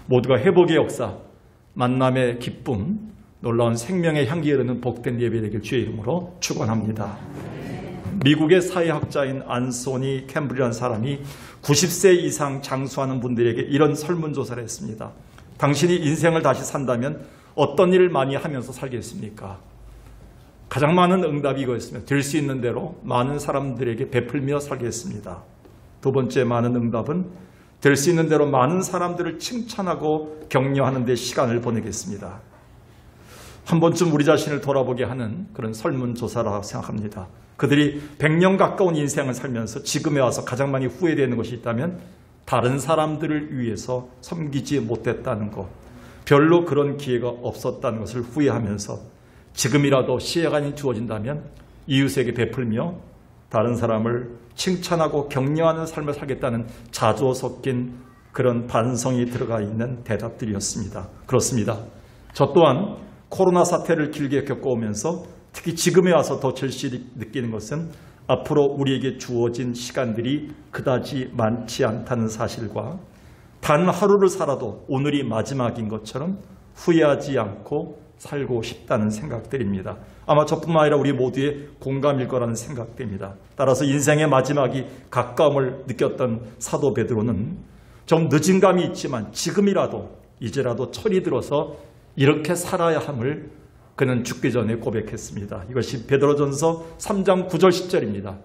모두가 회복의 역사, 만남의 기쁨, 놀라운 생명의 향기 흐르는 복된 예배 되길 주의 이름으로 축원합니다. 미국의 사회학자인 안소니 캠블이라는 사람이 90세 이상 장수하는 분들에게 이런 설문조사를 했습니다. 당신이 인생을 다시 산다면 어떤 일을 많이 하면서 살겠습니까? 가장 많은 응답이 이거였습니다. 될 수 있는 대로 많은 사람들에게 베풀며 살겠습니다. 두 번째 많은 응답은 될 수 있는 대로 많은 사람들을 칭찬하고 격려하는 데 시간을 보내겠습니다. 한 번쯤 우리 자신을 돌아보게 하는 그런 설문조사라고 생각합니다. 그들이 100년 가까운 인생을 살면서 지금에 와서 가장 많이 후회되는 것이 있다면 다른 사람들을 위해서 섬기지 못했다는 것, 별로 그런 기회가 없었다는 것을 후회하면서 지금이라도 시간이 주어진다면 이웃에게 베풀며 다른 사람을 칭찬하고 격려하는 삶을 살겠다는 자조 섞인 그런 반성이 들어가 있는 대답들이었습니다. 그렇습니다. 저 또한 코로나 사태를 길게 겪어오면서 특히 지금에 와서 더 절실히 느끼는 것은 앞으로 우리에게 주어진 시간들이 그다지 많지 않다는 사실과 단 하루를 살아도 오늘이 마지막인 것처럼 후회하지 않고 살고 싶다는 생각들입니다. 아마 저뿐만 아니라 우리 모두의 공감일 거라는 생각됩니다. 따라서 인생의 마지막이 가까움을 느꼈던 사도 베드로는 좀 늦은 감이 있지만 지금이라도 이제라도 철이 들어서 이렇게 살아야 함을 그는 죽기 전에 고백했습니다. 이것이 베드로전서 3장 9절 10절입니다.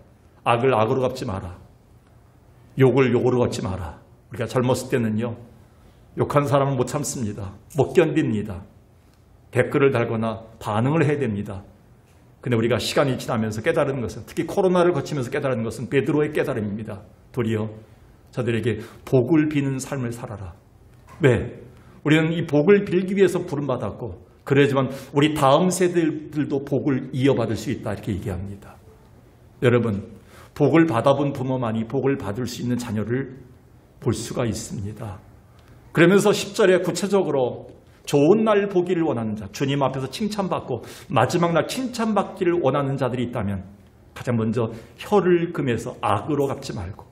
악을 악으로 갚지 마라. 욕을 욕으로 갚지 마라. 우리가 젊었을 때는요, 욕한 사람은 못 참습니다. 못 견딥니다. 댓글을 달거나 반응을 해야 됩니다. 근데 우리가 시간이 지나면서 깨달은 것은, 특히 코로나를 거치면서 깨달은 것은 베드로의 깨달음입니다. 도리어 저들에게 복을 비는 삶을 살아라. 왜? 우리는 이 복을 빌기 위해서 부름받았고, 그러지만 우리 다음 세대들도 복을 이어받을 수 있다, 이렇게 얘기합니다. 여러분, 복을 받아본 부모만이 복을 받을 수 있는 자녀를 볼 수가 있습니다. 그러면서 10절에 구체적으로 좋은 날 보기를 원하는 자, 주님 앞에서 칭찬받고 마지막 날 칭찬받기를 원하는 자들이 있다면 가장 먼저 혀를 금해서 악으로 갚지 말고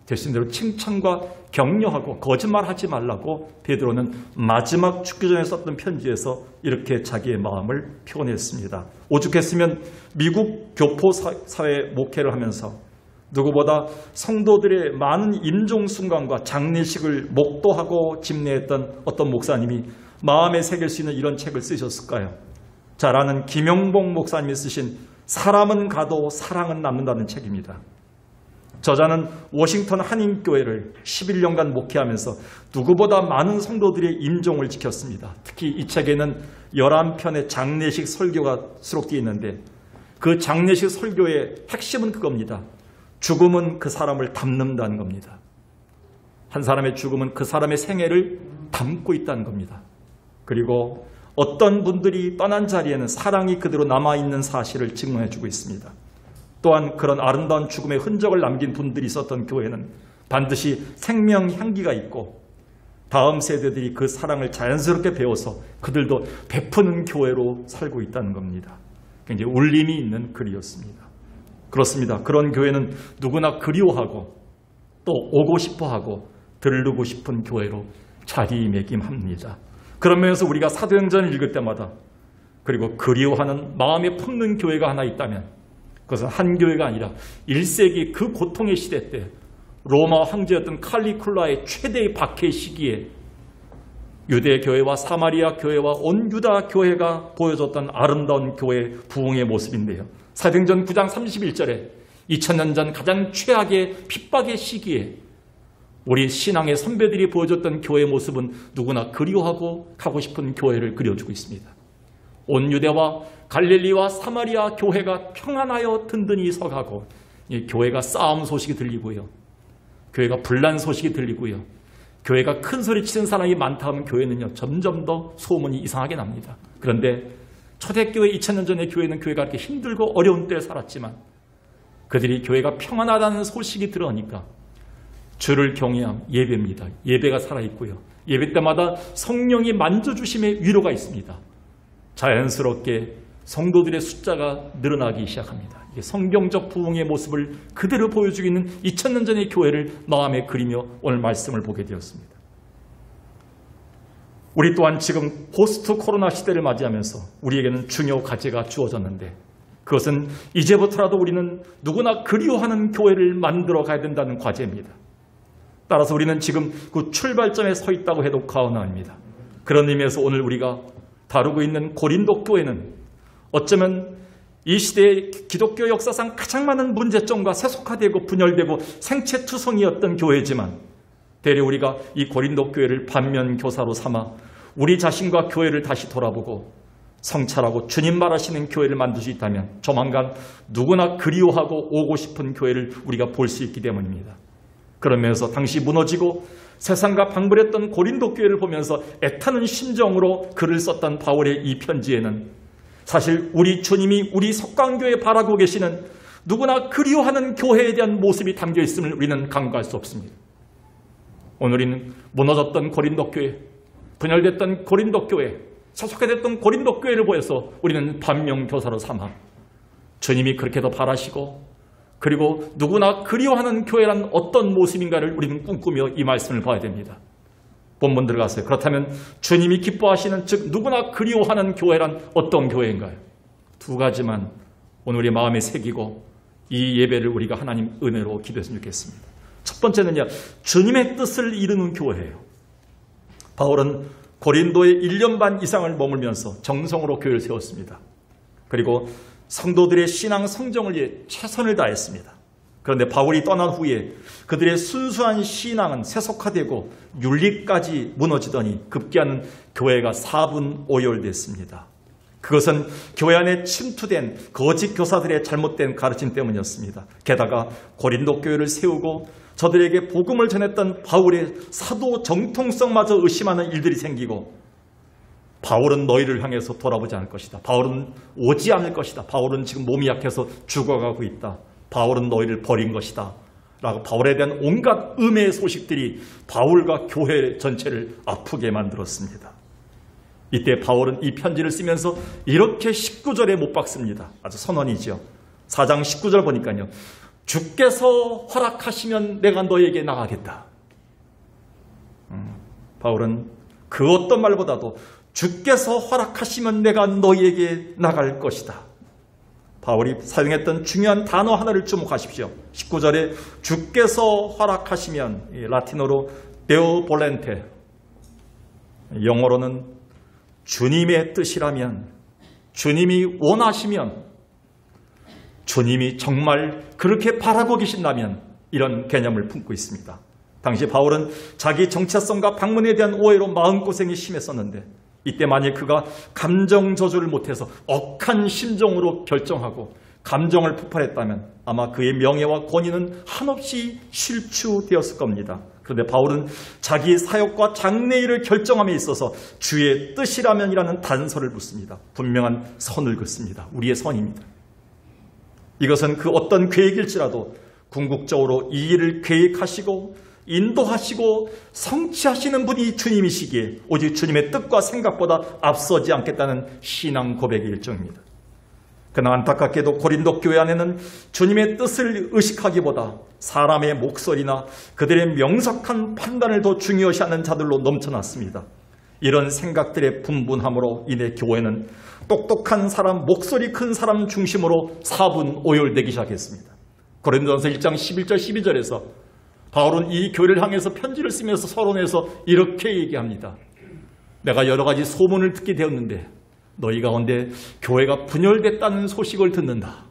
되신 대로 칭찬과 격려하고 거짓말하지 말라고 베드로는 마지막 죽기 전에 썼던 편지에서 이렇게 자기의 마음을 표현했습니다. 오죽했으면 미국 교포사회 목회를 하면서 누구보다 성도들의 많은 임종순간과 장례식을 목도하고 집례했던 어떤 목사님이 마음에 새길 수 있는 이런 책을 쓰셨을까요? 잘 아는 김영복 목사님이 쓰신 사람은 가도 사랑은 남는다는 책입니다. 저자는 워싱턴 한인교회를 11년간 목회하면서 누구보다 많은 성도들의 임종을 지켰습니다. 특히 이 책에는 11편의 장례식 설교가 수록되어 있는데 그 장례식 설교의 핵심은 그겁니다. 죽음은 그 사람을 담는다는 겁니다. 한 사람의 죽음은 그 사람의 생애를 담고 있다는 겁니다. 그리고 어떤 분들이 떠난 자리에는 사랑이 그대로 남아있는 사실을 증명해주고 있습니다. 또한 그런 아름다운 죽음의 흔적을 남긴 분들이 있었던 교회는 반드시 생명 향기가 있고 다음 세대들이 그 사랑을 자연스럽게 배워서 그들도 베푸는 교회로 살고 있다는 겁니다. 굉장히 울림이 있는 글이었습니다. 그렇습니다. 그런 교회는 누구나 그리워하고 또 오고 싶어하고 들르고 싶은 교회로 자리매김합니다. 그런 면에서 우리가 사도행전을 읽을 때마다 그리고 그리워하는 마음에 품는 교회가 하나 있다면 그것은 한 교회가 아니라 1세기 그 고통의 시대 때 로마 황제였던 칼리쿨라의 최대의 박해 시기에 유대 교회와 사마리아 교회와 온 유다 교회가 보여줬던 아름다운 교회의 부흥의 모습인데요. 사도행전 9장 31절에 2000년 전 가장 최악의 핍박의 시기에 우리 신앙의 선배들이 보여줬던 교회의 모습은 누구나 그리워하고 가고 싶은 교회를 그려주고 있습니다. 온 유대와 갈릴리와 사마리아 교회가 평안하여 든든히 서가고 교회가 싸움 소식이 들리고요. 교회가 분란 소식이 들리고요. 교회가 큰 소리 치는 사람이 많다 하면 교회는요 점점 더 소문이 이상하게 납니다. 그런데 초대교회 2000년 전의 교회는 교회가 이렇게 힘들고 어려운 때를 살았지만 그들이 교회가 평안하다는 소식이 들어오니까 주를 경외함 예배입니다. 예배가 살아있고요. 예배 때마다 성령이 만져주심의 위로가 있습니다. 자연스럽게 성도들의 숫자가 늘어나기 시작합니다. 이게 성경적 부흥의 모습을 그대로 보여주고 있는 2000년 전의 교회를 마음에 그리며 오늘 말씀을 보게 되었습니다. 우리 또한 지금 포스트 코로나 시대를 맞이하면서 우리에게는 중요 과제가 주어졌는데 그것은 이제부터라도 우리는 누구나 그리워하는 교회를 만들어 가야 된다는 과제입니다. 따라서 우리는 지금 그 출발점에 서 있다고 해도 과언 아닙니다. 그런 의미에서 오늘 우리가 다루고 있는 고린도 교회는 어쩌면 이 시대의 기독교 역사상 가장 많은 문제점과 세속화되고 분열되고 생체투성이었던 교회지만 대려 우리가 이 고린도 교회를 반면교사로 삼아 우리 자신과 교회를 다시 돌아보고 성찰하고 주님 말하시는 교회를 만들 수 있다면 조만간 누구나 그리워하고 오고 싶은 교회를 우리가 볼 수 있기 때문입니다. 그러면서 당시 무너지고 세상과 방불했던 고린도 교회를 보면서 애타는 심정으로 글을 썼던 바울의 이 편지에는 사실 우리 주님이 우리 석강교회에 바라고 계시는 누구나 그리워하는 교회에 대한 모습이 담겨 있음을 우리는 간과할 수 없습니다. 오늘은 무너졌던 고린도 교회, 분열됐던 고린도 교회, 세속화됐던 고린도 교회를 보여서 우리는 반면교사로 삼아 주님이 그렇게도 바라시고 그리고 누구나 그리워하는 교회란 어떤 모습인가를 우리는 꿈꾸며 이 말씀을 봐야 됩니다. 본문 들어가세요. 그렇다면 주님이 기뻐하시는 즉 누구나 그리워하는 교회란 어떤 교회인가요? 두 가지만 오늘 우리 마음에 새기고 이 예배를 우리가 하나님 은혜로 기도했으면 좋겠습니다. 첫 번째는요, 주님의 뜻을 이루는 교회예요. 바울은 고린도에 1년 반 이상을 머물면서 정성으로 교회를 세웠습니다. 그리고 성도들의 신앙 성정을 위해 최선을 다했습니다. 그런데 바울이 떠난 후에 그들의 순수한 신앙은 세속화되고 윤리까지 무너지더니 급기야는 교회가 사분오열됐습니다. 그것은 교회 안에 침투된 거짓 교사들의 잘못된 가르침 때문이었습니다. 게다가 고린도 교회를 세우고 저들에게 복음을 전했던 바울의 사도 정통성마저 의심하는 일들이 생기고 바울은 너희를 향해서 돌아보지 않을 것이다. 바울은 오지 않을 것이다. 바울은 지금 몸이 약해서 죽어가고 있다. 바울은 너희를 버린 것이다. 라고 바울에 대한 온갖 음해의 소식들이 바울과 교회 전체를 아프게 만들었습니다. 이때 바울은 이 편지를 쓰면서 이렇게 19절에 못 박습니다. 아주 선언이죠. 4장 19절 보니까요. 주께서 허락하시면 내가 너에게 나가겠다. 바울은 그 어떤 말보다도 주께서 허락하시면 내가 너희에게 나갈 것이다. 바울이 사용했던 중요한 단어 하나를 주목하십시오. 19절에 주께서 허락하시면, 라틴어로 데오 볼렌테, 영어로는 주님의 뜻이라면, 주님이 원하시면, 주님이 정말 그렇게 바라고 계신다면 이런 개념을 품고 있습니다. 당시 바울은 자기 정체성과 방문에 대한 오해로 마음고생이 심했었는데 이때 만일 그가 감정 조절을 못해서 억한 심정으로 결정하고 감정을 폭발했다면 아마 그의 명예와 권위는 한없이 실추되었을 겁니다. 그런데 바울은 자기 사역과 장래일을 결정함에 있어서 주의 뜻이라면이라는 단서를 붙습니다. 분명한 선을 긋습니다. 우리의 선입니다. 이것은 그 어떤 계획일지라도 궁극적으로 이 일을 계획하시고 인도하시고 성취하시는 분이 주님이시기에 오직 주님의 뜻과 생각보다 앞서지 않겠다는 신앙 고백의 일정입니다. 그러나 안타깝게도 고린도 교회 안에는 주님의 뜻을 의식하기보다 사람의 목소리나 그들의 명석한 판단을 더 중요시하는 자들로 넘쳐났습니다. 이런 생각들의 분분함으로 인해 교회는 똑똑한 사람, 목소리 큰 사람 중심으로 사분오열되기 시작했습니다. 고린도전서 1장 11절 12절에서 바울은 이 교회를 향해서 편지를 쓰면서 서론에서 이렇게 얘기합니다. 내가 여러 가지 소문을 듣게 되었는데 너희 가운데 교회가 분열됐다는 소식을 듣는다.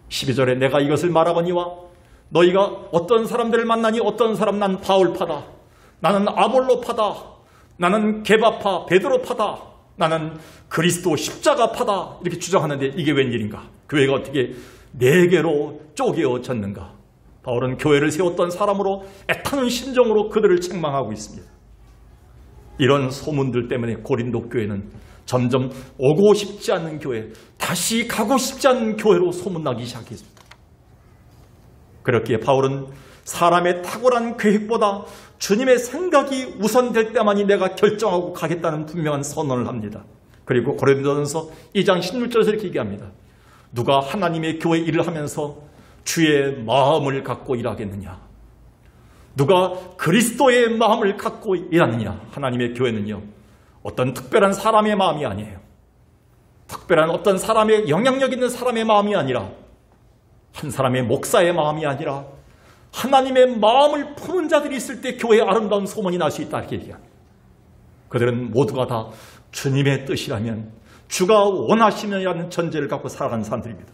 12절에 내가 이것을 말하거니와 너희가 어떤 사람들을 만나니 어떤 사람 난 바울파다. 나는 아볼로파다. 나는 게바파, 베드로파다. 나는 그리스도 십자가파다. 이렇게 주장하는데 이게 웬일인가? 교회가 어떻게 네 개로 쪼개어졌는가? 바울은 교회를 세웠던 사람으로 애타는 심정으로 그들을 책망하고 있습니다. 이런 소문들 때문에 고린도 교회는 점점 오고 싶지 않은 교회, 다시 가고 싶지 않은 교회로 소문나기 시작했습니다. 그렇기에 바울은 사람의 탁월한 계획보다 주님의 생각이 우선될 때만이 내가 결정하고 가겠다는 분명한 선언을 합니다. 그리고 고린도전서 2장 16절에서 이렇게 얘기합니다. 누가 하나님의 교회 일을 하면서 주의 마음을 갖고 일하겠느냐? 누가 그리스도의 마음을 갖고 일하느냐? 하나님의 교회는요, 어떤 특별한 사람의 마음이 아니에요. 특별한 어떤 사람의 영향력 있는 사람의 마음이 아니라 한 사람의 목사의 마음이 아니라 하나님의 마음을 푸는 자들이 있을 때 교회의 아름다운 소문이 날 수 있다 이렇게 얘기합니다. 그들은 모두가 다 주님의 뜻이라면 주가 원하시면이라는 전제를 갖고 살아가는 사람들입니다.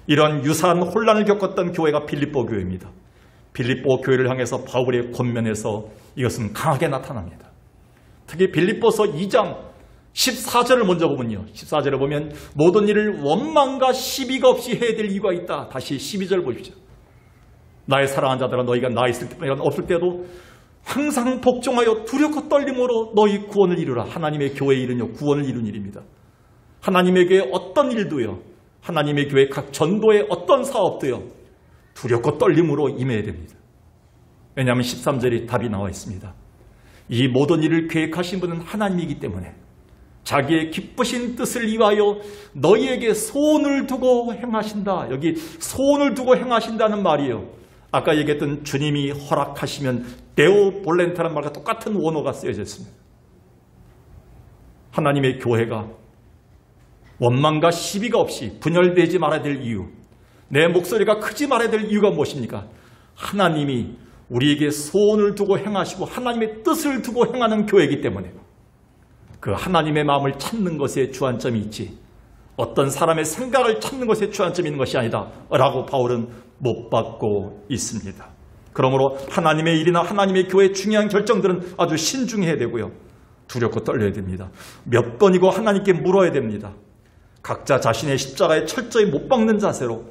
이런 유사한 혼란을 겪었던 교회가 빌립보 교회입니다. 빌립보 교회를 향해서 바울의 권면에서 이것은 강하게 나타납니다. 특히 빌립보서 2장 14절을 먼저 보면요. 14절을 보면 모든 일을 원망과 시비가 없이 해야 될 이유가 있다. 다시 12절 보십시오. 나의 사랑하는 자들아 너희가 나 있을 때뿐 아니라 없을 때도 항상 복종하여 두렵고 떨림으로 너희 구원을 이루라. 하나님의 교회의 일은요. 구원을 이룬 일입니다. 하나님의 교회 어떤 일도요. 하나님의 교회 각 전도의 어떤 사업도요. 두렵고 떨림으로 임해야 됩니다. 왜냐하면 13절이 답이 나와 있습니다. 이 모든 일을 계획하신 분은 하나님이기 때문에 자기의 기쁘신 뜻을 위하여 너희에게 소원을 두고 행하신다. 여기 소원을 두고 행하신다는 말이에요. 아까 얘기했던 주님이 허락하시면 데오 볼렌타라는 말과 똑같은 원어가 쓰여져 있습니다. 하나님의 교회가 원망과 시비가 없이 분열되지 말아야 될 이유, 내 목소리가 크지 말아야 될 이유가 무엇입니까? 하나님이 우리에게 소원을 두고 행하시고 하나님의 뜻을 두고 행하는 교회이기 때문에 그 하나님의 마음을 찾는 것에 주안점이 있지 어떤 사람의 생각을 찾는 것에 주안점이 있는 것이 아니다 라고 바울은 못 받고 있습니다. 그러므로 하나님의 일이나 하나님의 교회의 중요한 결정들은 아주 신중해야 되고요. 두렵고 떨려야 됩니다. 몇 번이고 하나님께 물어야 됩니다. 각자 자신의 십자가에 철저히 못 박는 자세로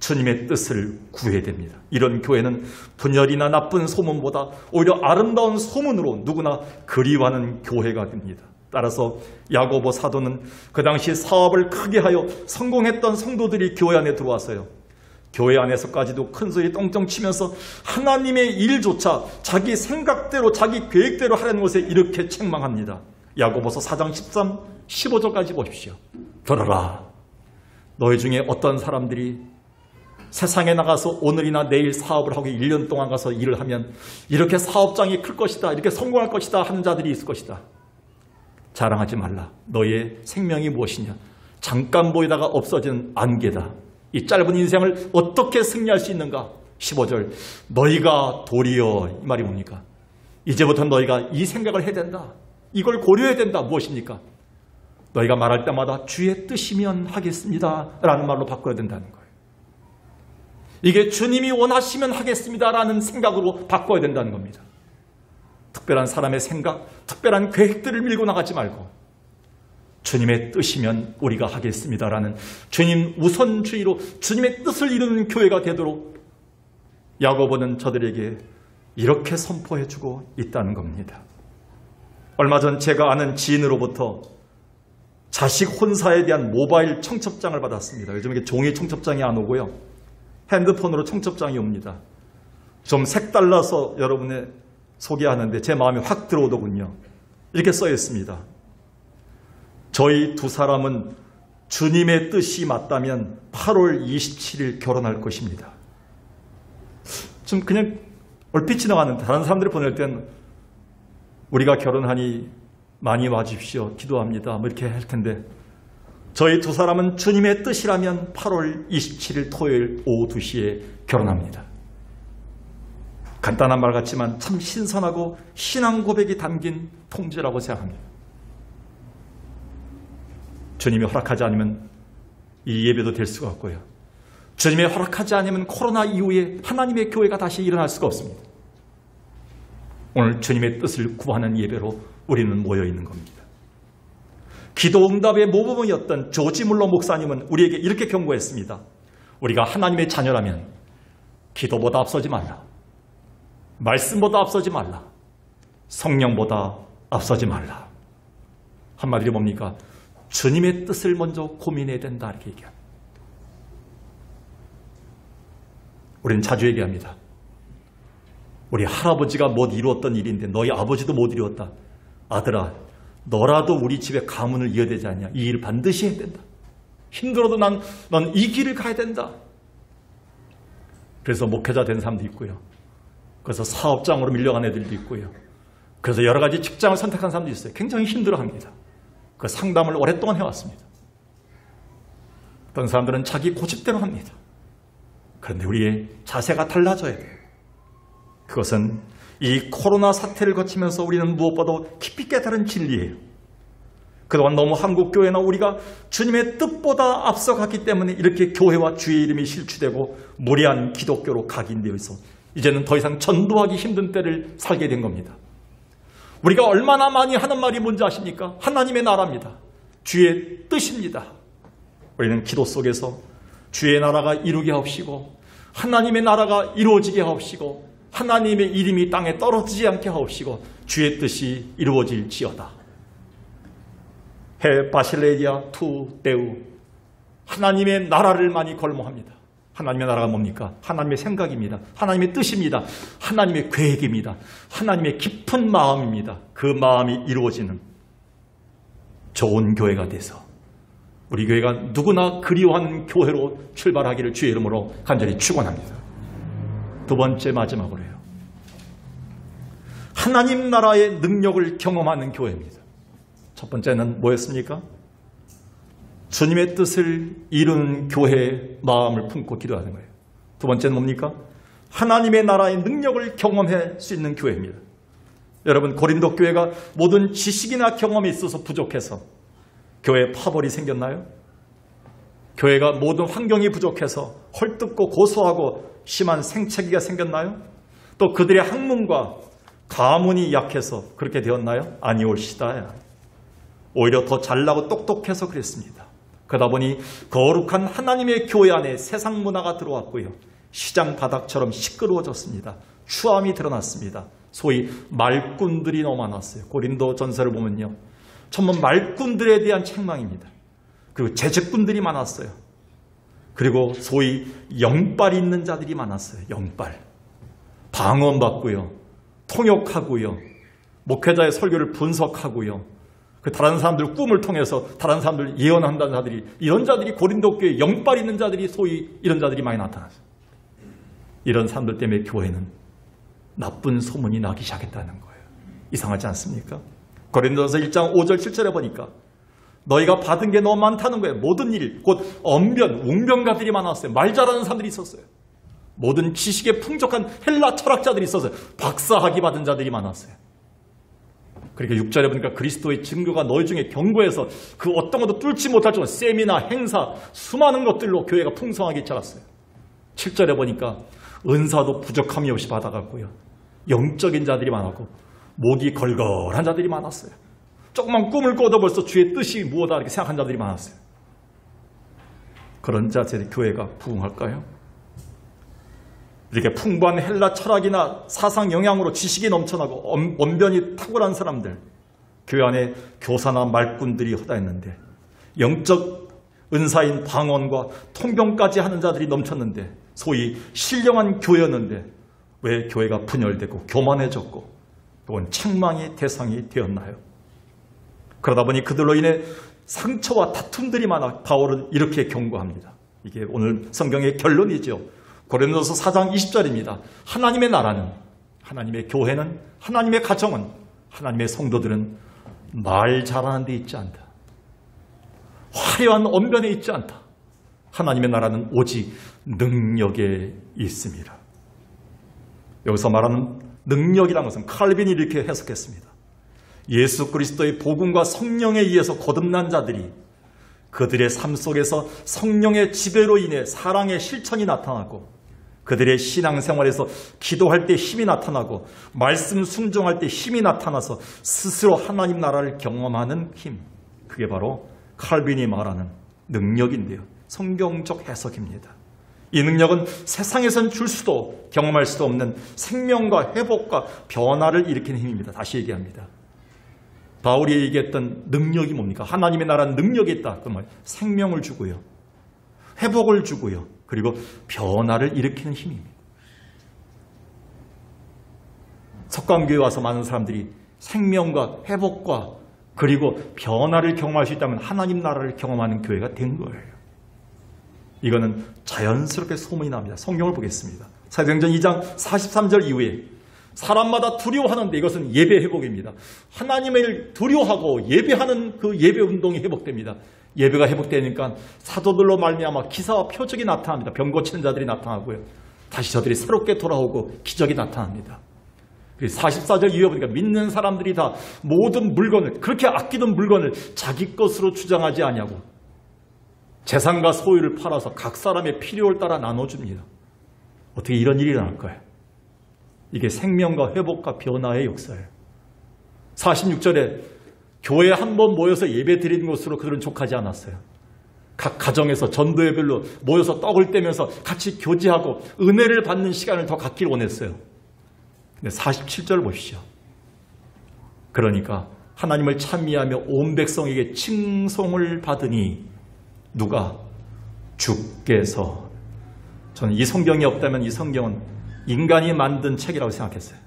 주님의 뜻을 구해야 됩니다. 이런 교회는 분열이나 나쁜 소문보다 오히려 아름다운 소문으로 누구나 그리워하는 교회가 됩니다. 따라서 야고보 사도는 그 당시 사업을 크게 하여 성공했던 성도들이 교회 안에 들어왔어요. 교회 안에서까지도 큰 소리 똥똥 치면서 하나님의 일조차 자기 생각대로 자기 계획대로 하려는 것에 이렇게 책망합니다. 야고보서 4장 13, 15절까지 보십시오. 들어라. 너희 중에 어떤 사람들이 세상에 나가서 오늘이나 내일 사업을 하고 1년 동안 가서 일을 하면 이렇게 사업장이 클 것이다. 이렇게 성공할 것이다 하는 자들이 있을 것이다. 자랑하지 말라. 너의 생명이 무엇이냐? 잠깐 보이다가 없어지는 안개다. 이 짧은 인생을 어떻게 승리할 수 있는가? 15절 너희가 도리어 이 말이 뭡니까? 이제부터 너희가 이 생각을 해야 된다. 이걸 고려해야 된다. 무엇입니까? 너희가 말할 때마다 주의 뜻이면 하겠습니다 라는 말로 바꿔야 된다는 거예요. 이게 주님이 원하시면 하겠습니다 라는 생각으로 바꿔야 된다는 겁니다. 특별한 사람의 생각, 특별한 계획들을 밀고 나가지 말고 주님의 뜻이면 우리가 하겠습니다라는 주님 우선주의로 주님의 뜻을 이루는 교회가 되도록 야고보는 저들에게 이렇게 선포해주고 있다는 겁니다. 얼마 전 제가 아는 지인으로부터 자식 혼사에 대한 모바일 청첩장을 받았습니다. 요즘 이게 종이 청첩장이 안 오고요. 핸드폰으로 청첩장이 옵니다. 좀 색달라서 여러분의 소개하는데 제 마음에 확 들어오더군요. 이렇게 써 있습니다. 저희 두 사람은 주님의 뜻이 맞다면 8월 27일 결혼할 것입니다. 좀 그냥 얼핏 지나가는데 다른 사람들이 보낼 땐 우리가 결혼하니 많이 와주십시오. 기도합니다. 뭐 이렇게 할 텐데 저희 두 사람은 주님의 뜻이라면 8월 27일 토요일 오후 2시에 결혼합니다. 간단한 말 같지만 참 신선하고 신앙 고백이 담긴 통지라고 생각합니다. 주님이 허락하지 않으면 이 예배도 될 수가 없고요. 주님이 허락하지 않으면 코로나 이후에 하나님의 교회가 다시 일어날 수가 없습니다. 오늘 주님의 뜻을 구하는 예배로 우리는 모여 있는 겁니다. 기도 응답의 모범이었던 조지 물러 목사님은 우리에게 이렇게 경고했습니다. 우리가 하나님의 자녀라면 기도보다 앞서지 말라. 말씀보다 앞서지 말라. 성령보다 앞서지 말라. 한마디로 뭡니까? 주님의 뜻을 먼저 고민해야 된다 이렇게 얘기합니다. 우리는 자주 얘기합니다. 우리 할아버지가 못 이루었던 일인데 너희 아버지도 못 이루었다. 아들아, 너라도 우리 집에 가문을 이어야 되지 않냐. 이 일 반드시 해야 된다. 힘들어도 넌 이 길을 가야 된다. 그래서 목회자 된 사람도 있고요. 그래서 사업장으로 밀려간 애들도 있고요. 그래서 여러 가지 직장을 선택한 사람도 있어요. 굉장히 힘들어합니다. 그 상담을 오랫동안 해왔습니다. 어떤 사람들은 자기 고집대로 합니다. 그런데 우리의 자세가 달라져야 돼요. 그것은 이 코로나 사태를 거치면서 우리는 무엇보다도 깊이 깨달은 진리예요. 그동안 너무 한국교회나 우리가 주님의 뜻보다 앞서갔기 때문에 이렇게 교회와 주의 이름이 실추되고 무례한 기독교로 각인되어 있어 이제는 더 이상 전도하기 힘든 때를 살게 된 겁니다. 우리가 얼마나 많이 하는 말이 뭔지 아십니까? 하나님의 나라입니다. 주의 뜻입니다. 우리는 기도 속에서 주의 나라가 이루게 하옵시고 하나님의 나라가 이루어지게 하옵시고 하나님의 이름이 땅에 떨어지지 않게 하옵시고 주의 뜻이 이루어질지어다. 해 바실레리아 투 데우 하나님의 나라를 많이 걸모합니다. 하나님의 나라가 뭡니까? 하나님의 생각입니다. 하나님의 뜻입니다. 하나님의 계획입니다. 하나님의 깊은 마음입니다. 그 마음이 이루어지는 좋은 교회가 돼서 우리 교회가 누구나 그리워하는 교회로 출발하기를 주의 이름으로 간절히 축원합니다. 두 번째 마지막으로요. 하나님 나라의 능력을 경험하는 교회입니다. 첫 번째는 뭐였습니까? 주님의 뜻을 이루는 교회의 마음을 품고 기도하는 거예요. 두 번째는 뭡니까? 하나님의 나라의 능력을 경험할 수 있는 교회입니다. 여러분, 고린도 교회가 모든 지식이나 경험에 있어서 부족해서 교회에 파벌이 생겼나요? 교회가 모든 환경이 부족해서 헐뜯고 고소하고 심한 생채기가 생겼나요? 또 그들의 학문과 가문이 약해서 그렇게 되었나요? 아니올시다. 오히려 더 잘나고 똑똑해서 그랬습니다. 그러다 보니 거룩한 하나님의 교회 안에 세상 문화가 들어왔고요. 시장 바닥처럼 시끄러워졌습니다. 추함이 드러났습니다. 소위 말꾼들이 너무 많았어요. 고린도 전서를 보면요. 전부 말꾼들에 대한 책망입니다. 그리고 재직꾼들이 많았어요. 그리고 소위 영빨 있는 자들이 많았어요. 영빨. 방언받고요. 통역하고요. 목회자의 설교를 분석하고요. 그 다른 사람들 꿈을 통해서 다른 사람들 예언한다는 자들이 이런 자들이 고린도 교회에 영빨 있는 자들이 소위 이런 자들이 많이 나타났어요. 이런 사람들 때문에 교회는 나쁜 소문이 나기 시작했다는 거예요. 이상하지 않습니까? 고린도서 1장 5절 7절에 보니까 너희가 받은 게 너무 많다는 거예요. 모든 일, 곧 언변, 웅변가들이 많았어요. 말 잘하는 사람들이 있었어요. 모든 지식에 풍족한 헬라 철학자들이 있었어요. 박사학위 받은 자들이 많았어요. 그러니까 6절에 보니까 그리스도의 증거가 너희 중에 견고해서 그 어떤 것도 뚫지 못할 정도 세미나, 행사, 수많은 것들로 교회가 풍성하게 자랐어요. 7절에 보니까 은사도 부족함이 없이 받아갔고요. 영적인 자들이 많았고 목이 걸걸한 자들이 많았어요. 조금만 꿈을 꿔도 벌써 주의 뜻이 무엇이다 이렇게 생각한 자들이 많았어요. 그런 자들의 교회가 부흥할까요? 이렇게 풍부한 헬라 철학이나 사상 영향으로 지식이 넘쳐나고 언변이 탁월한 사람들, 교회 안에 교사나 말꾼들이 허다했는데 영적 은사인 방언과 통병까지 하는 자들이 넘쳤는데 소위 신령한 교회였는데 왜 교회가 분열되고 교만해졌고 그건 책망의 대상이 되었나요? 그러다 보니 그들로 인해 상처와 다툼들이 많아 바울은 이렇게 경고합니다. 이게 오늘 성경의 결론이죠. 고린도서 4장 20절입니다. 하나님의 나라는, 하나님의 교회는, 하나님의 가정은, 하나님의 성도들은 말 잘하는 데 있지 않다. 화려한 언변에 있지 않다. 하나님의 나라는 오직 능력에 있습니다. 여기서 말하는 능력이라는 것은 칼빈이 이렇게 해석했습니다. 예수 그리스도의 복음과 성령에 의해서 거듭난 자들이 그들의 삶 속에서 성령의 지배로 인해 사랑의 실천이 나타나고 그들의 신앙생활에서 기도할 때 힘이 나타나고 말씀 순종할 때 힘이 나타나서 스스로 하나님 나라를 경험하는 힘, 그게 바로 칼빈이 말하는 능력인데요. 성경적 해석입니다. 이 능력은 세상에선 줄 수도 경험할 수도 없는 생명과 회복과 변화를 일으키는 힘입니다. 다시 얘기합니다. 바울이 얘기했던 능력이 뭡니까? 하나님의 나라는 능력이 있다. 그 말, 생명을 주고요. 회복을 주고요. 그리고 변화를 일으키는 힘입니다. 석관교회 와서 많은 사람들이 생명과 회복과 그리고 변화를 경험할 수 있다면 하나님 나라를 경험하는 교회가 된 거예요. 이거는 자연스럽게 소문이 납니다. 성경을 보겠습니다. 사도행전 2장 43절 이후에 사람마다 두려워하는데 이것은 예배 회복입니다. 하나님을 두려워하고 예배하는 그 예배 운동이 회복됩니다. 예배가 회복되니까 사도들로 말미암아 기사와 표적이 나타납니다. 병 고치는 자들이 나타나고요. 다시 저들이 새롭게 돌아오고 기적이 나타납니다. 44절 이후에 보니까 믿는 사람들이 다 모든 물건을, 그렇게 아끼던 물건을 자기 것으로 주장하지 아니하고 재산과 소유를 팔아서 각 사람의 필요를 따라 나눠줍니다. 어떻게 이런 일이 일어날까요? 이게 생명과 회복과 변화의 역사예요. 46절에 교회에 한번 모여서 예배 드리는 것으로 그들은 족하지 않았어요. 각 가정에서 전도회별로 모여서 떡을 떼면서 같이 교제하고 은혜를 받는 시간을 더 갖길 원했어요. 근데 47절 보시죠. 그러니까 하나님을 찬미하며 온 백성에게 칭송을 받으니 누가? 주께서. 저는 이 성경이 없다면 이 성경은 인간이 만든 책이라고 생각했어요.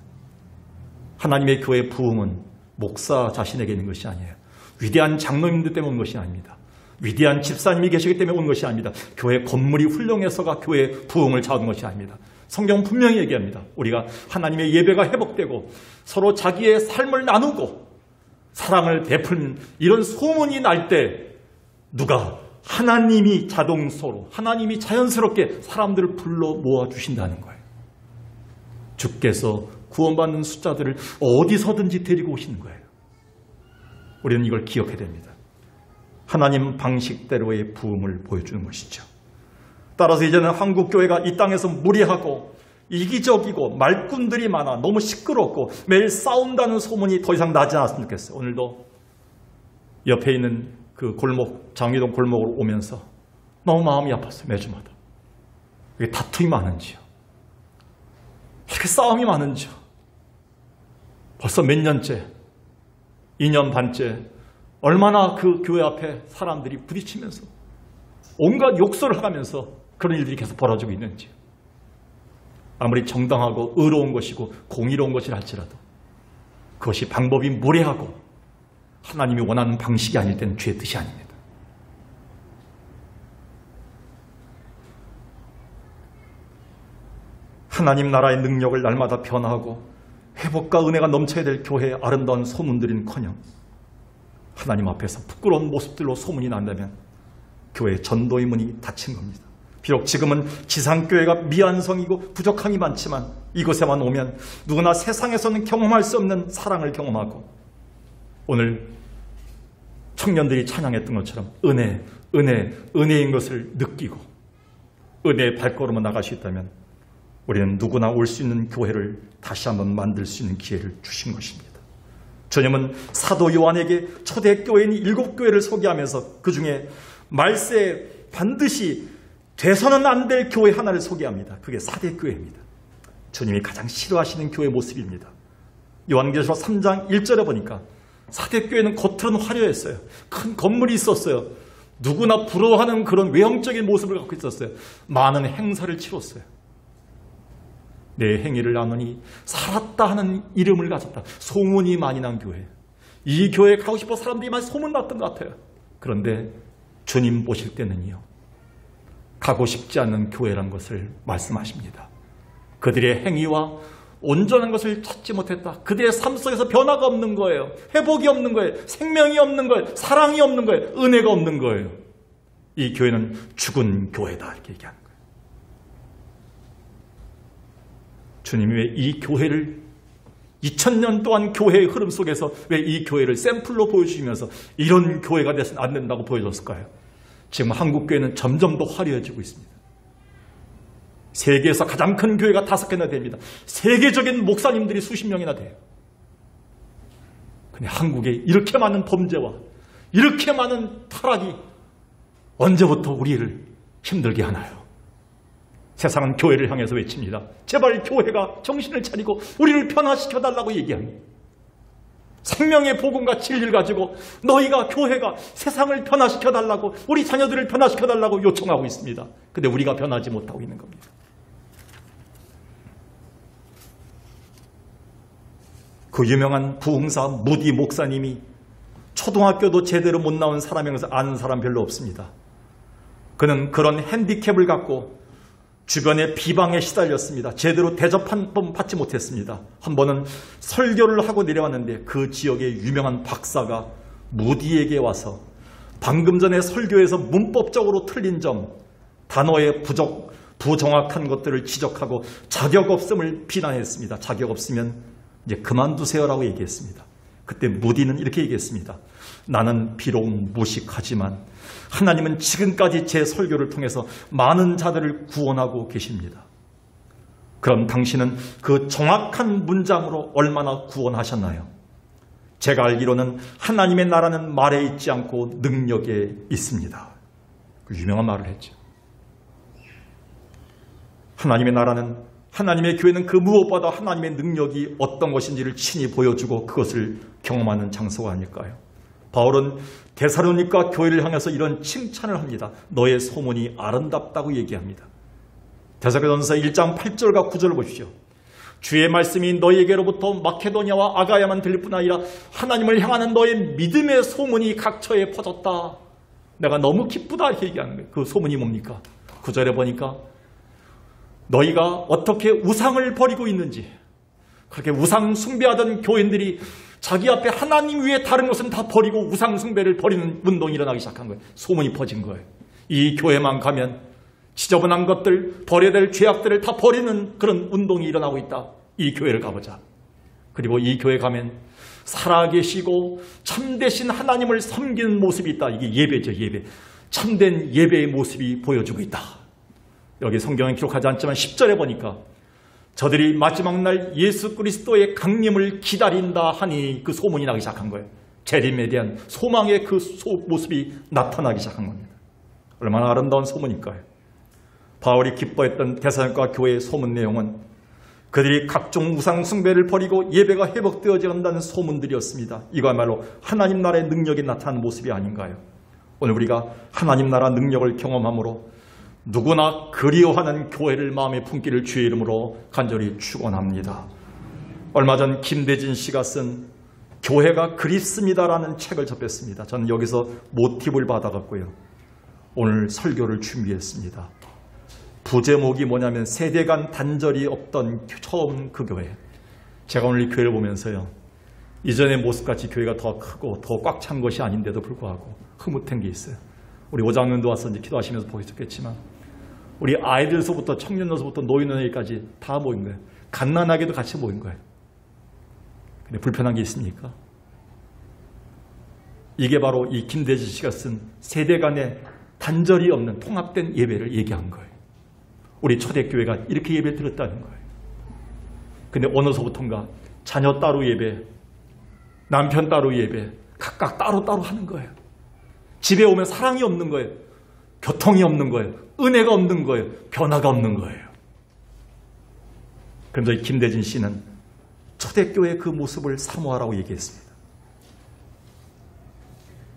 하나님의 교회 부흥은 목사 자신에게 있는 것이 아니에요. 위대한 장로님들 때문에 온 것이 아닙니다. 위대한 집사님이 계시기 때문에 온 것이 아닙니다. 교회 건물이 훌륭해서가 교회 부흥을 찾은 것이 아닙니다. 성경은 분명히 얘기합니다. 우리가 하나님의 예배가 회복되고 서로 자기의 삶을 나누고 사랑을 베푸는 이런 소문이 날 때 누가? 하나님이 자동적으로, 하나님이 자연스럽게 사람들을 불러 모아주신다는 거예요. 주께서 구원받는 숫자들을 어디서든지 데리고 오시는 거예요. 우리는 이걸 기억해야 됩니다. 하나님 방식대로의 부흥을 보여주는 것이죠. 따라서 이제는 한국교회가 이 땅에서 무례하고 이기적이고 말꾼들이 많아 너무 시끄럽고 매일 싸운다는 소문이 더 이상 나지 않았으면 좋겠어요. 오늘도 옆에 있는 그 골목, 장위동 골목으로 오면서 너무 마음이 아팠어요. 매주마다. 왜 다툼이 많은지요. 이렇게 싸움이 많은지요. 벌써 몇 년째, 2년 반째 얼마나 그 교회 앞에 사람들이 부딪히면서 온갖 욕설을 하면서 그런 일들이 계속 벌어지고 있는지. 아무리 정당하고 의로운 것이고 공의로운 것이라 할지라도 그것이 방법이 무례하고 하나님이 원하는 방식이 아닐 때는 주의 뜻이 아닙니다. 하나님 나라의 능력을 날마다 변화하고 회복과 은혜가 넘쳐야 될 교회의 아름다운 소문들은커녕 하나님 앞에서 부끄러운 모습들로 소문이 난다면 교회의 전도의 문이 닫힌 겁니다. 비록 지금은 지상교회가 미완성이고 부족함이 많지만 이곳에만 오면 누구나 세상에서는 경험할 수 없는 사랑을 경험하고 오늘 청년들이 찬양했던 것처럼 은혜인 것을 느끼고 은혜의 발걸음으로 나갈 수 있다면 우리는 누구나 올 수 있는 교회를 다시 한번 만들 수 있는 기회를 주신 것입니다. 주님은 사도 요한에게 초대교회인 7교회를 소개하면서 그 중에 말세에 반드시 돼서는 안 될 교회 하나를 소개합니다. 그게 사대교회입니다. 주님이 가장 싫어하시는 교회 모습입니다. 요한계시록 3장 1절에 보니까 사대교회는 겉으로는 화려했어요. 큰 건물이 있었어요. 누구나 부러워하는 그런 외형적인 모습을 갖고 있었어요. 많은 행사를 치렀어요. 내 행위를 나누니 살았다 하는 이름을 가졌다. 소문이 많이 난 교회. 이 교회에 가고 싶어 사람들이 많이 소문났던 것 같아요. 그런데 주님 보실 때는요. 가고 싶지 않은 교회란 것을 말씀하십니다. 그들의 행위와 온전한 것을 찾지 못했다. 그들의 삶 속에서 변화가 없는 거예요. 회복이 없는 거예요. 생명이 없는 거예요. 사랑이 없는 거예요. 은혜가 없는 거예요. 이 교회는 죽은 교회다 이렇게 얘기하는 거예요. 주님이 왜 이 교회를 2000년 동안 교회의 흐름 속에서 왜 이 교회를 샘플로 보여주시면서 이런 교회가 돼서는 안 된다고 보여줬을까요? 지금 한국교회는 점점 더 화려해지고 있습니다. 세계에서 가장 큰 교회가 5개나 됩니다. 세계적인 목사님들이 수십 명이나 돼요. 근데 한국에 이렇게 많은 범죄와 이렇게 많은 타락이 언제부터 우리를 힘들게 하나요? 세상은 교회를 향해서 외칩니다. 제발 교회가 정신을 차리고 우리를 변화시켜달라고 얘기합니다. 생명의 복음과 진리를 가지고 너희가 교회가 세상을 변화시켜달라고 우리 자녀들을 변화시켜달라고 요청하고 있습니다. 근데 우리가 변하지 못하고 있는 겁니다. 그 유명한 부흥사 무디 목사님이 초등학교도 제대로 못 나온 사람이면서 아는 사람 별로 없습니다. 그는 그런 핸디캡을 갖고 주변의 비방에 시달렸습니다. 제대로 대접 한 번 받지 못했습니다. 한 번은 설교를 하고 내려왔는데 그 지역의 유명한 박사가 무디에게 와서 방금 전에 설교에서 문법적으로 틀린 점, 단어의 부정확한 것들을 지적하고 자격 없음을 비난했습니다. 자격 없으면 이제 그만두세요라고 얘기했습니다. 그때 무디는 이렇게 얘기했습니다. 나는 비록 무식하지만 하나님은 지금까지 제 설교를 통해서 많은 자들을 구원하고 계십니다. 그럼 당신은 그 정확한 문장으로 얼마나 구원하셨나요? 제가 알기로는 하나님의 나라는 말에 있지 않고 능력에 있습니다. 그 유명한 말을 했죠. 하나님의 나라는, 하나님의 교회는 그 무엇보다 하나님의 능력이 어떤 것인지를 친히 보여주고 그것을 경험하는 장소가 아닐까요? 바울은 데살로니가 교회를 향해서 이런 칭찬을 합니다. 너의 소문이 아름답다고 얘기합니다. 데살로니가전서 1장 8절과 9절을 보십시오. 주의 말씀이 너희에게로부터 마케도니아와 아가야만 들릴 뿐 아니라 하나님을 향하는 너의 믿음의 소문이 각처에 퍼졌다. 내가 너무 기쁘다 이렇게 얘기하는 거예요. 그 소문이 뭡니까? 9절에 보니까 너희가 어떻게 우상을 버리고 있는지, 그렇게 우상 숭배하던 교인들이 자기 앞에 하나님 위에 다른 것은 다 버리고 우상 숭배를 버리는 운동이 일어나기 시작한 거예요. 소문이 퍼진 거예요. 이 교회만 가면 지저분한 것들, 버려야 될 죄악들을 다 버리는 그런 운동이 일어나고 있다. 이 교회를 가보자. 그리고 이 교회 가면 살아계시고 참되신 하나님을 섬기는 모습이 있다. 이게 예배죠, 예배. 참된 예배의 모습이 보여주고 있다. 여기 성경에 기록하지 않지만 10절에 보니까 저들이 마지막 날 예수 그리스도의 강림을 기다린다 하니 그 소문이 나기 시작한 거예요. 재림에 대한 소망의 그 모습이 나타나기 시작한 겁니다. 얼마나 아름다운 소문일까요? 바울이 기뻐했던 데살로니가 교회의 소문 내용은 그들이 각종 우상 숭배를 버리고 예배가 회복되어져 간다는 소문들이었습니다. 이거야말로 하나님 나라의 능력이 나타나는 모습이 아닌가요? 오늘 우리가 하나님 나라 능력을 경험함으로 누구나 그리워하는 교회를 마음에 품기를 주의 이름으로 간절히 축원합니다. 얼마 전 김대진 씨가 쓴 교회가 그립습니다라는 책을 접했습니다. 저는 여기서 모티브를 받아갔고요. 오늘 설교를 준비했습니다. 부제목이 뭐냐면 세대 간 단절이 없던 처음 그 교회. 제가 오늘 이 교회를 보면서요, 이전의 모습같이 교회가 더 크고 더 꽉 찬 것이 아닌데도 불구하고 흐뭇한 게 있어요. 우리 오장님도 와서 이제 기도하시면서 보셨겠지만 우리 아이들서부터 청년들서부터 노인들까지 다 모인 거예요. 갓난아기도 같이 모인 거예요. 근데 불편한 게 있습니까? 이게 바로 이 김대진 씨가 쓴 세대 간의 단절이 없는 통합된 예배를 얘기한 거예요. 우리 초대교회가 이렇게 예배를 드렸다는 거예요. 근데 어느서부턴가 자녀 따로 예배, 남편 따로 예배, 각각 따로따로 하는 거예요. 집에 오면 사랑이 없는 거예요. 교통이 없는 거예요. 은혜가 없는 거예요. 변화가 없는 거예요. 그런데 이 김대진 씨는 초대교회의 그 모습을 사모하라고 얘기했습니다.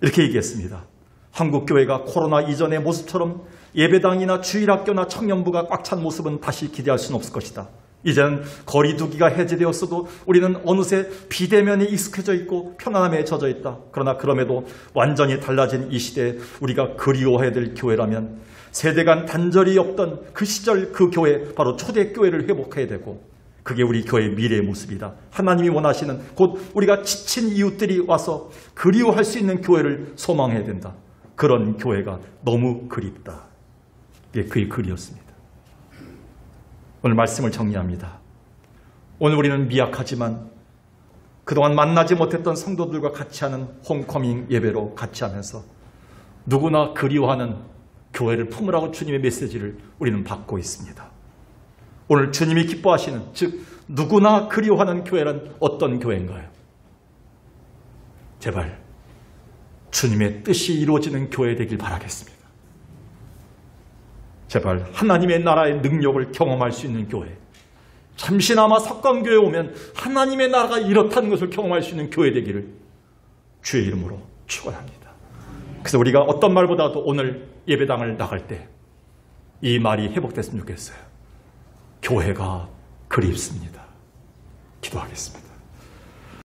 이렇게 얘기했습니다. 한국교회가 코로나 이전의 모습처럼 예배당이나 주일학교나 청년부가 꽉 찬 모습은 다시 기대할 수는 없을 것이다. 이제는 거리두기가 해제되었어도 우리는 어느새 비대면에 익숙해져 있고 편안함에 젖어 있다. 그러나 그럼에도 완전히 달라진 이 시대에 우리가 그리워해야 될 교회라면 세대 간 단절이 없던 그 시절 그 교회, 바로 초대교회를 회복해야 되고, 그게 우리 교회의 미래의 모습이다. 하나님이 원하시는, 곧 우리가 지친 이웃들이 와서 그리워할 수 있는 교회를 소망해야 된다. 그런 교회가 너무 그립다. 이게 그의 글이었습니다. 오늘 말씀을 정리합니다. 오늘 우리는 미약하지만 그동안 만나지 못했던 성도들과 같이 하는 홈커밍 예배로 같이 하면서 누구나 그리워하는 교회를 품으라고 주님의 메시지를 우리는 받고 있습니다. 오늘 주님이 기뻐하시는, 즉 누구나 그리워하는 교회란 어떤 교회인가요? 제발 주님의 뜻이 이루어지는 교회 되길 바라겠습니다. 제발 하나님의 나라의 능력을 경험할 수 있는 교회, 잠시나마 석관교회에 오면 하나님의 나라가 이렇다는 것을 경험할 수 있는 교회 되기를 주의 이름으로 축원합니다. 그래서 우리가 어떤 말보다도 오늘 예배당을 나갈 때 이 말이 회복됐으면 좋겠어요. 교회가 그립습니다. 기도하겠습니다.